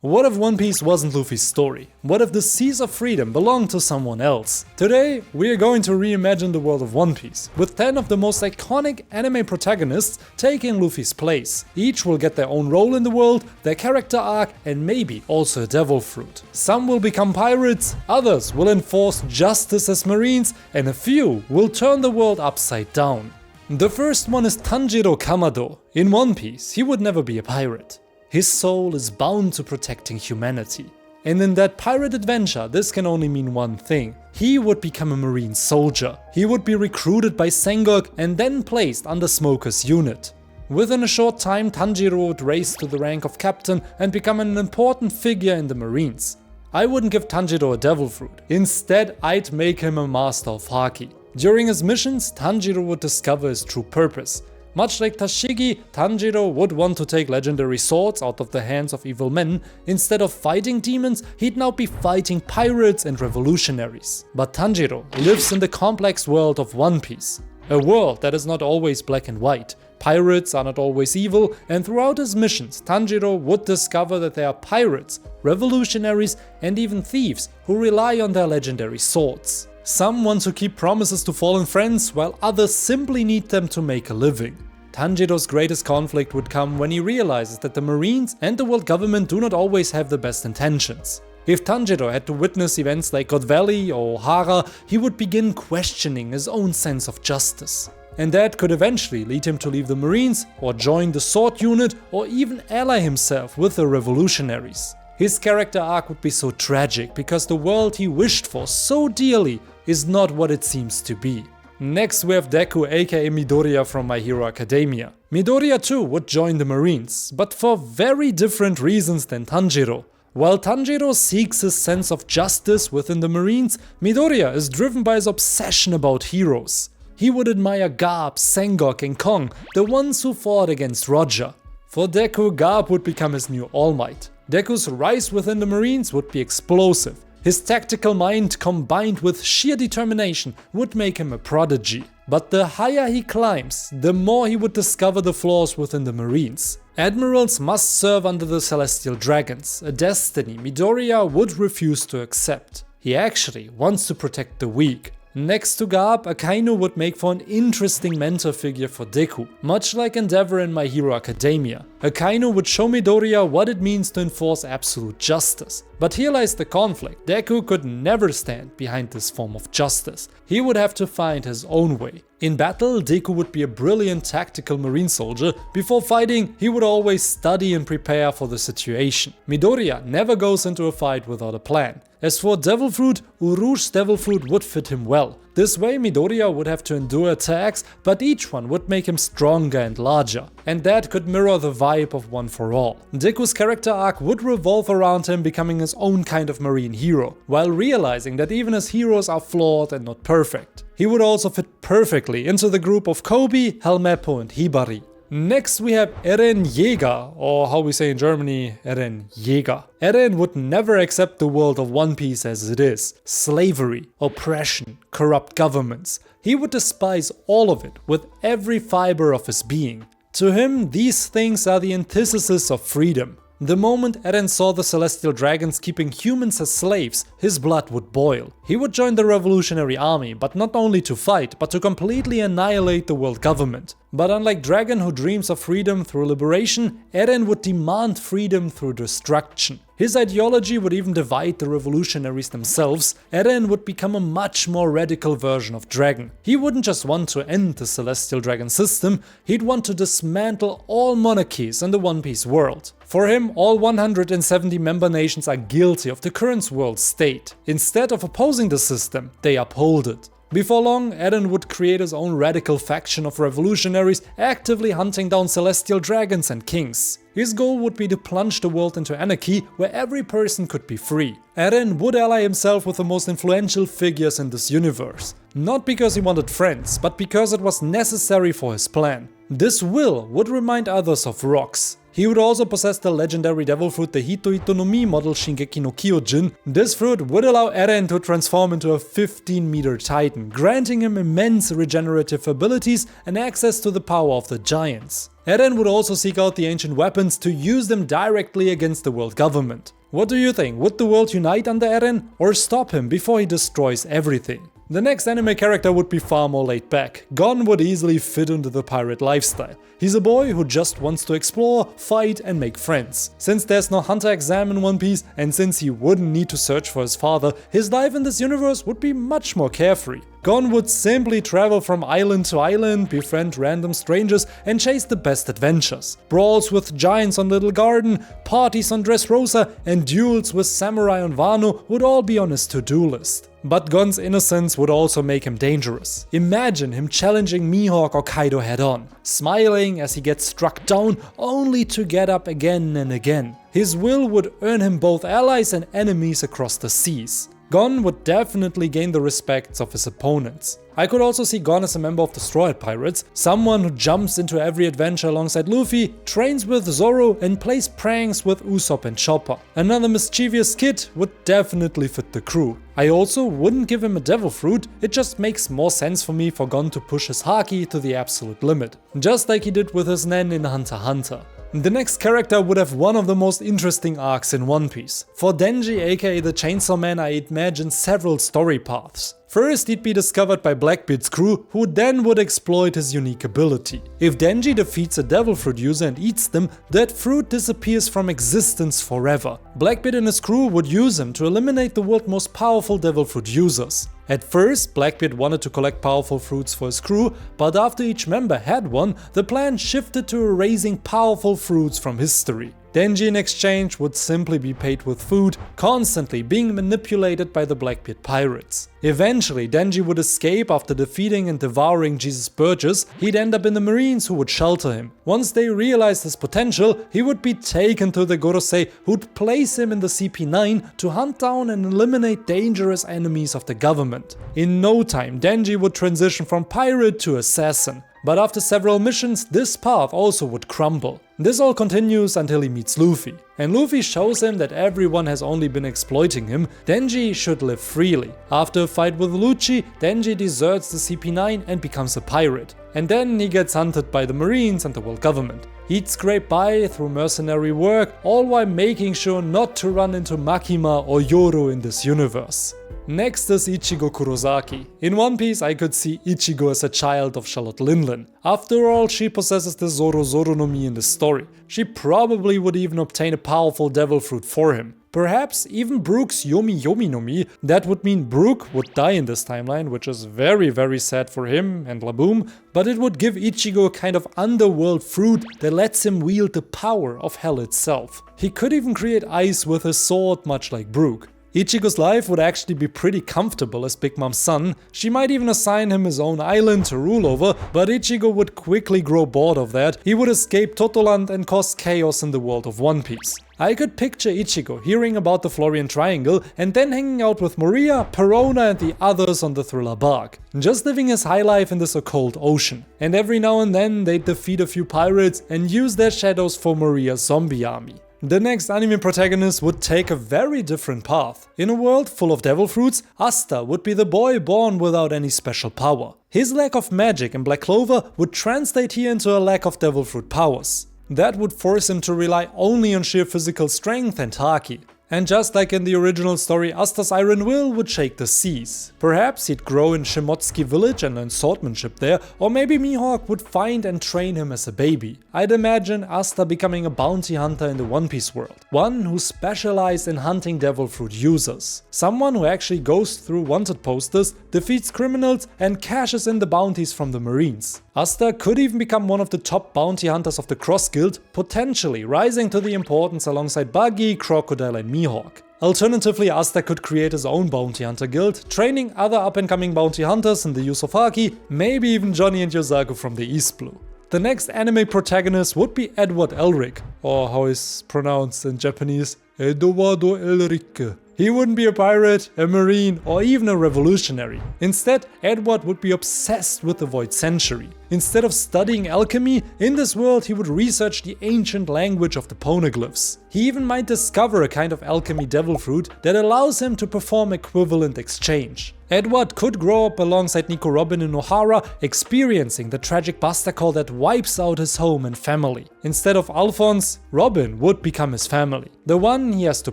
What if One Piece wasn't Luffy's story? What if the Seas of Freedom belonged to someone else? Today, we are going to reimagine the world of One Piece, with 10 of the most iconic anime protagonists taking Luffy's place. Each will get their own role in the world, their character arc, and maybe also a devil fruit. Some will become pirates, others will enforce justice as marines, and a few will turn the world upside down. The first one is Tanjiro Kamado. In One Piece, he would never be a pirate. His soul is bound to protecting humanity. And in that pirate adventure, this can only mean one thing. He would become a marine soldier. He would be recruited by Sengoku and then placed under Smoker's unit. Within a short time, Tanjiro would rise to the rank of captain and become an important figure in the Marines. I wouldn't give Tanjiro a devil fruit. Instead, I'd make him a master of Haki. During his missions, Tanjiro would discover his true purpose. Much like Tashigi, Tanjiro would want to take legendary swords out of the hands of evil men. Instead of fighting demons, he'd now be fighting pirates and revolutionaries. But Tanjiro lives in the complex world of One Piece. A world that is not always black and white. Pirates are not always evil, and throughout his missions, Tanjiro would discover that there are pirates, revolutionaries, and even thieves who rely on their legendary swords. Some want to keep promises to fallen friends, while others simply need them to make a living. Tanjiro's greatest conflict would come when he realizes that the Marines and the world government do not always have the best intentions. If Tanjiro had to witness events like God Valley or Hara, he would begin questioning his own sense of justice. And that could eventually lead him to leave the Marines, or join the sword unit, or even ally himself with the revolutionaries. His character arc would be so tragic because the world he wished for so dearly is not what it seems to be. Next we have Deku, aka Midoriya from My Hero Academia. Midoriya too would join the Marines, but for very different reasons than Tanjiro. While Tanjiro seeks his sense of justice within the Marines, Midoriya is driven by his obsession about heroes. He would admire Garp, Sengoku and Kong, the ones who fought against Roger. For Deku, Garp would become his new All Might. Deku's rise within the Marines would be explosive. His tactical mind combined with sheer determination would make him a prodigy. But the higher he climbs, the more he would discover the flaws within the Marines. Admirals must serve under the Celestial Dragons, a destiny Midoriya would refuse to accept. He actually wants to protect the weak. Next to Garp, Akainu would make for an interesting mentor figure for Deku, much like Endeavor in My Hero Academia. Akainu would show Midoriya what it means to enforce absolute justice. But here lies the conflict. Deku could never stand behind this form of justice. He would have to find his own way. In battle, Deku would be a brilliant tactical marine soldier. Before fighting, he would always study and prepare for the situation. Midoriya never goes into a fight without a plan. As for Devil Fruit, Urouge's Devil Fruit would fit him well. This way Midoriya would have to endure attacks, but each one would make him stronger and larger. And that could mirror the vibe of One for All. Deku's character arc would revolve around him becoming his own kind of marine hero, while realizing that even his heroes are flawed and not perfect. He would also fit perfectly into the group of Koby, Helmeppo and Hibari. Next we have Eren Yeager, or how we say in Germany, Eren Jäger. Eren would never accept the world of One Piece as it is. Slavery, oppression, corrupt governments. He would despise all of it with every fiber of his being. To him, these things are the antithesis of freedom. The moment Eren saw the Celestial Dragons keeping humans as slaves, his blood would boil. He would join the revolutionary army, but not only to fight, but to completely annihilate the world government. But unlike Dragon, who dreams of freedom through liberation, Eren would demand freedom through destruction. His ideology would even divide the revolutionaries themselves. Eren would become a much more radical version of Dragon. He wouldn't just want to end the Celestial Dragon system, he'd want to dismantle all monarchies in the One Piece world. For him, all 170 member nations are guilty of the current world state. Instead of opposing the system, they uphold it. Before long, Eren would create his own radical faction of revolutionaries, actively hunting down celestial dragons and kings. His goal would be to plunge the world into anarchy, where every person could be free. Eren would ally himself with the most influential figures in this universe. Not because he wanted friends, but because it was necessary for his plan. This will would remind others of rocks. He would also possess the legendary devil fruit the 𝙲𝚘𝚙𝚒𝚗 model 𝚙𝚑𝚘𝚙𝚒 no 𝚲𝚘𝚙𝚛. This fruit would allow Eren to transform into a 15-meter titan, granting him immense regenerative abilities and access to the power of the giants. Eren would also seek out the ancient weapons to use them directly against the world government. What do you think? Would the world unite under Eren or stop him before he destroys everything? The next anime character would be far more laid back. Gon would easily fit into the pirate lifestyle. He's a boy who just wants to explore, fight and make friends. Since there's no hunter exam in One Piece and since he wouldn't need to search for his father, his life in this universe would be much more carefree. Gon would simply travel from island to island, befriend random strangers and chase the best adventures. Brawls with giants on Little Garden, parties on Dressrosa and duels with samurai on Wano would all be on his to-do list. But Gon's innocence would also make him dangerous. Imagine him challenging Mihawk or Kaido head-on, smiling as he gets struck down only to get up again and again. His will would earn him both allies and enemies across the seas. Gon would definitely gain the respects of his opponents. I could also see Gon as a member of the Straw Hat Pirates, someone who jumps into every adventure alongside Luffy, trains with Zoro and plays pranks with Usopp and Chopper. Another mischievous kid would definitely fit the crew. I also wouldn't give him a devil fruit, it just makes more sense for me for Gon to push his haki to the absolute limit, just like he did with his Nen in Hunter x Hunter. The next character would have one of the most interesting arcs in One Piece. For Denji, aka the Chainsaw Man, I imagine several story paths. First, he'd be discovered by Blackbeard's crew, who then would exploit his unique ability. If Denji defeats a devil fruit user and eats them, that fruit disappears from existence forever. Blackbeard and his crew would use him to eliminate the world's most powerful devil fruit users. At first, Blackbeard wanted to collect powerful fruits for his crew, but after each member had one, the plan shifted to erasing powerful fruits from history. Denji in exchange would simply be paid with food, constantly being manipulated by the Blackbeard pirates. Eventually, Denji would escape after defeating and devouring Jesus Burgess. He'd end up in the Marines who would shelter him. Once they realized his potential, he would be taken to the Gorosei, who'd place him in the CP9 to hunt down and eliminate dangerous enemies of the government. In no time, Denji would transition from pirate to assassin. But after several missions, this path also would crumble. This all continues until he meets Luffy. And Luffy shows him that everyone has only been exploiting him, Denji should live freely. After a fight with Lucci, Denji deserts the CP9 and becomes a pirate. And then he gets hunted by the Marines and the world government. He'd scrape by through mercenary work, all while making sure not to run into Makima or Yoru in this universe. Next is Ichigo Kurosaki. In One Piece, I could see Ichigo as a child of Charlotte Linlin. After all, she possesses the Zoro Zoro no Mi in the story. She probably would even obtain a powerful devil fruit for him. Perhaps even Brook's Yomi Yomi no Mi. That would mean Brook would die in this timeline, which is very sad for him and Laboom, but it would give Ichigo a kind of underworld fruit that lets him wield the power of hell itself. He could even create ice with his sword, much like Brook. Ichigo's life would actually be pretty comfortable as Big Mom's son. She might even assign him his own island to rule over, but Ichigo would quickly grow bored of that. He would escape Totoland and cause chaos in the world of One Piece. I could picture Ichigo hearing about the Florian Triangle and then hanging out with Maria, Perona and the others on the Thriller bark, just living his high life in this occult ocean. And every now and then they'd defeat a few pirates and use their shadows for Maria's zombie army. The next anime protagonist would take a very different path. In a world full of devil fruits, Asta would be the boy born without any special power. His lack of magic in Black Clover would translate here into a lack of devil fruit powers. That would force him to rely only on sheer physical strength and haki. And just like in the original story, Asta's iron will would shake the seas. Perhaps he'd grow in 𝚘𝚙𝚒𝚗 village and learn swordsmanship there, or maybe Mihawk would find and train him as a baby. I'd imagine Asta becoming a bounty hunter in the One Piece world, one who specialized in hunting devil fruit users. Someone who actually goes through wanted posters, defeats criminals and cashes in the bounties from the Marines. Asta could even become one of the top bounty hunters of the Cross Guild, potentially rising to the importance alongside Buggy, Crocodile and Mihawk. Alternatively, Asta could create his own bounty hunter guild, training other up-and-coming bounty hunters in the use of haki, maybe even Johnny and Yosaku from the East Blue. The next anime protagonist would be Edward Elric, or how it's pronounced in Japanese, Eduardo Elric. He wouldn't be a pirate, a marine, or even a revolutionary. Instead, Edward would be obsessed with the 𝙲𝚘𝚙𝚢𝚛. Instead of studying alchemy, in this world he would research the ancient language of the poneglyphs. He even might discover a kind of alchemy devil fruit that allows him to perform equivalent exchange. Edward could grow up alongside Nico Robin in O'Hara, experiencing the tragic buster call that wipes out his home and family. Instead of Alphonse, Robin would become his family, the one he has to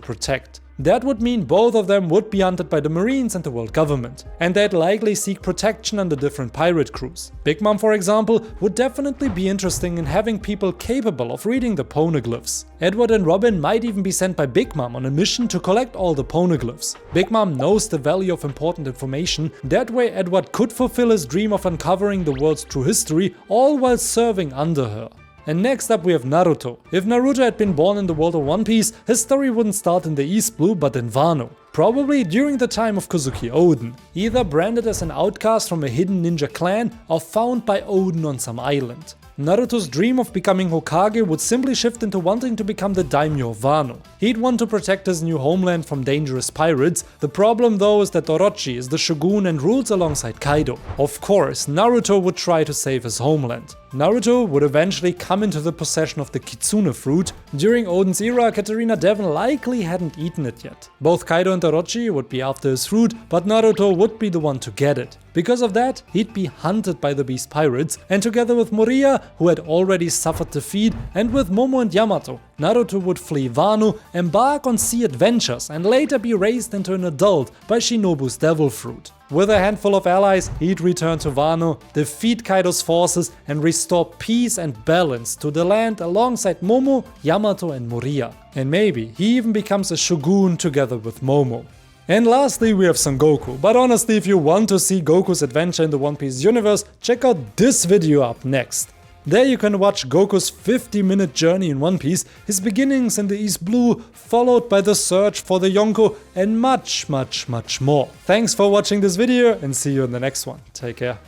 protect. That would mean both of them would be hunted by the Marines and the world government, and they'd likely seek protection under different pirate crews. Big Mom, for example, would definitely be interesting in having people capable of reading the poneglyphs. Edward and Robin might even be sent by Big Mom on a mission to collect all the poneglyphs. Big Mom knows the value of important information, that way Edward could fulfill his dream of uncovering the world's true history, all while serving under her. And next up we have Naruto. If Naruto had been born in the world of One Piece, his story wouldn't start in the East Blue but in Wano. Probably during the time of Kozuki Oden, either branded as an outcast from a hidden ninja clan or found by Oden on some island. Naruto's dream of becoming Hokage would simply shift into wanting to become the daimyo of Wano. He'd want to protect his new homeland from dangerous pirates. The problem though is that Orochi is the shogun and rules alongside Kaido. Of course, Naruto would try to save his homeland. Naruto would eventually come into the possession of the Kitsune fruit. During Oden's era, Katarina Devon likely hadn't eaten it yet. Both Kaido and Orochi would be after his fruit, but Naruto would be the one to get it. Because of that, he'd be hunted by the Beast Pirates, and together with Moriya, who had already suffered defeat, and with Momo and Yamato, Naruto would flee Wano, embark on sea adventures, and later be raised into an adult by Shinobu's Devil Fruit. With a handful of allies, he'd return to Wano, defeat Kaido's forces, and restore peace and balance to the land alongside Momo, Yamato, and Moriya. And maybe he even becomes a shogun together with Momo. And lastly we have Son Goku, but honestly if you want to see Goku's adventure in the One Piece universe, check out this video up next. There you can watch Goku's 50-minute journey in One Piece, his beginnings in the East Blue, followed by the search for the Yonko, and much more. Thanks for watching this video and see you in the next one. Take care.